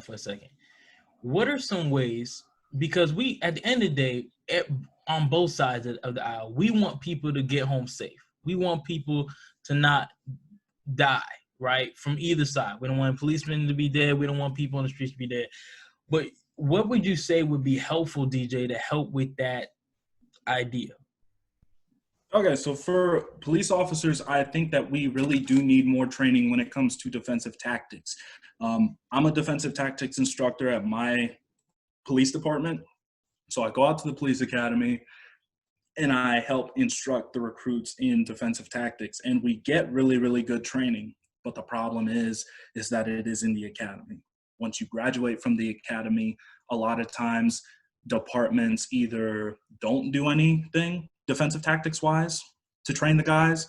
for a second. What are some ways, because we, at the end of the day, on both sides of the aisle, we want people to get home safe. We want people to not die, right? From either side. We don't want policemen to be dead. We don't want people on the streets to be dead. But what would you say would be helpful, DJ, to help with that idea? Okay, so for police officers, I think that we really do need more training when it comes to defensive tactics. I'm a defensive tactics instructor at my police department. So I go out to the police academy and I help instruct the recruits in defensive tactics. And we get really, really good training. But the problem is that it is in the academy. Once you graduate from the academy, a lot of times departments either don't do anything defensive tactics wise to train the guys,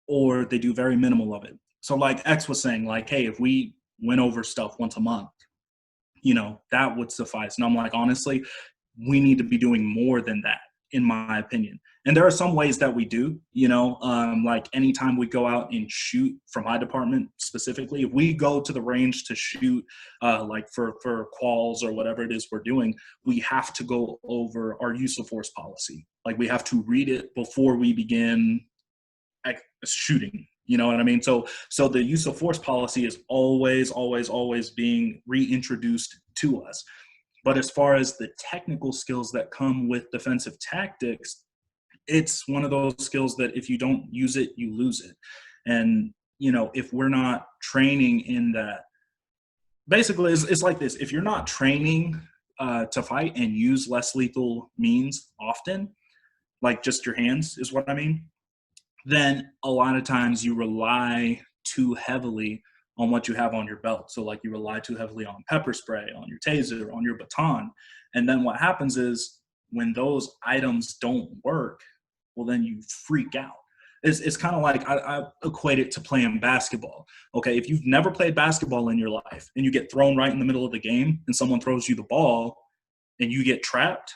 or they do very minimal of it. So like X was saying, like, hey, if we went over stuff once a month, that would suffice. And I'm like, honestly, we need to be doing more than that, in my opinion. And there are some ways that we do, like anytime we go out and shoot for my department specifically, if we go to the range to shoot, like for quals or whatever it is we're doing, we have to go over our use of force policy. Like we have to read it before we begin shooting. You know what I mean? So the use of force policy is always, always, always being reintroduced to us. But as far as the technical skills that come with defensive tactics, it's one of those skills that if you don't use it, you lose it. And, if we're not training in that, basically it's like this. If you're not training to fight and use less lethal means often, like just your hands is what I mean, then a lot of times you rely too heavily on what you have on your belt. So like you rely too heavily on pepper spray, on your taser, on your baton. And then what happens is when those items don't work, well, then you freak out. It's kind of like I equate it to playing basketball. Okay, if you've never played basketball in your life and you get thrown right in the middle of the game and someone throws you the ball and you get trapped,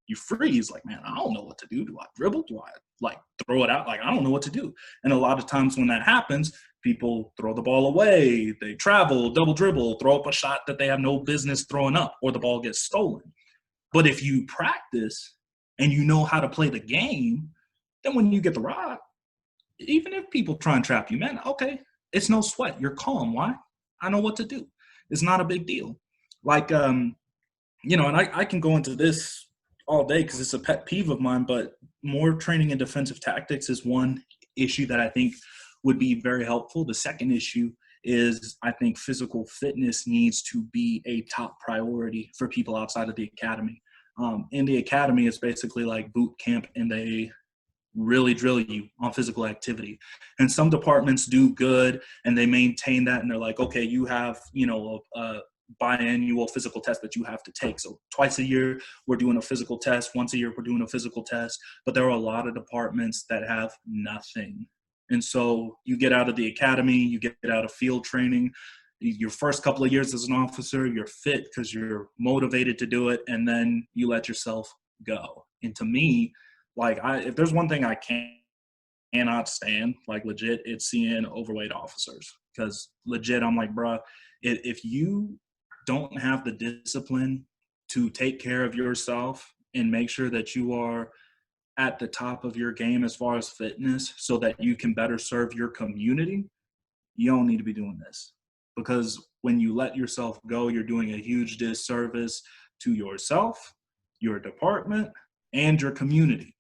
you freeze. Like, man, I don't know what to do. Do I dribble? Do I like throw it out? Like, I don't know what to do. And a lot of times when that happens, people throw the ball away. They travel, double dribble, throw up a shot that they have no business throwing up, or the ball gets stolen. But if you practice and you know how to play the game, then when you get the rock, even if people try and trap you, man, okay, it's no sweat. You're calm. Why? I know what to do. It's not a big deal. Like, and I can go into this all day because it's a pet peeve of mine, but more training in defensive tactics is one issue that I think would be very helpful. The second issue is I think physical fitness needs to be a top priority for people outside of the academy. In the academy, it's basically like boot camp, and they really drill you on physical activity. And some departments do good and they maintain that, and they're like, okay, you have, a biannual physical test that you have to take. So twice a year, we're doing a physical test. Once a year, we're doing a physical test. But there are a lot of departments that have nothing. And so you get out of the academy, you get out of field training. Your first couple of years as an officer, you're fit because you're motivated to do it. And then you let yourself go. And to me, like, if there's one thing I cannot stand, like legit, it's seeing overweight officers. Because legit, I'm like, bruh, if you don't have the discipline to take care of yourself and make sure that you are at the top of your game as far as fitness so that you can better serve your community, you don't need to be doing this. Because when you let yourself go, you're doing a huge disservice to yourself, your department, and your community.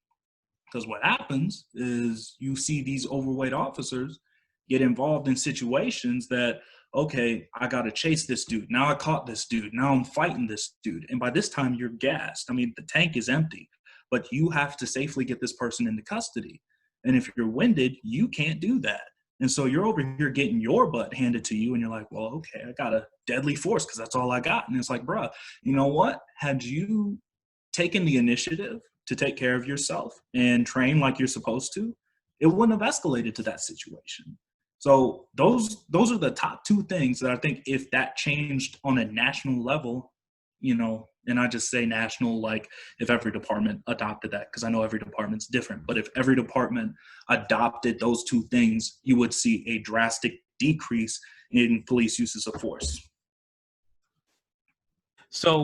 Because what happens is you see these overweight officers get involved in situations that, okay, I got to chase this dude. Now I caught this dude. Now I'm fighting this dude. And by this time, you're gassed. I mean, the tank is empty, but you have to safely get this person into custody. And if you're winded, you can't do that. And so you're over here getting your butt handed to you, and you're like, well, okay, I got a deadly force because that's all I got. And it's like, bruh, you know what? Had you taken the initiative to take care of yourself and train like you're supposed to, it wouldn't have escalated to that situation. So those are the top two things that I think if that changed on a national level, and I just say national, like if every department adopted that, because I know every department's different, but if every department adopted those two things, you would see a drastic decrease in police uses of force. So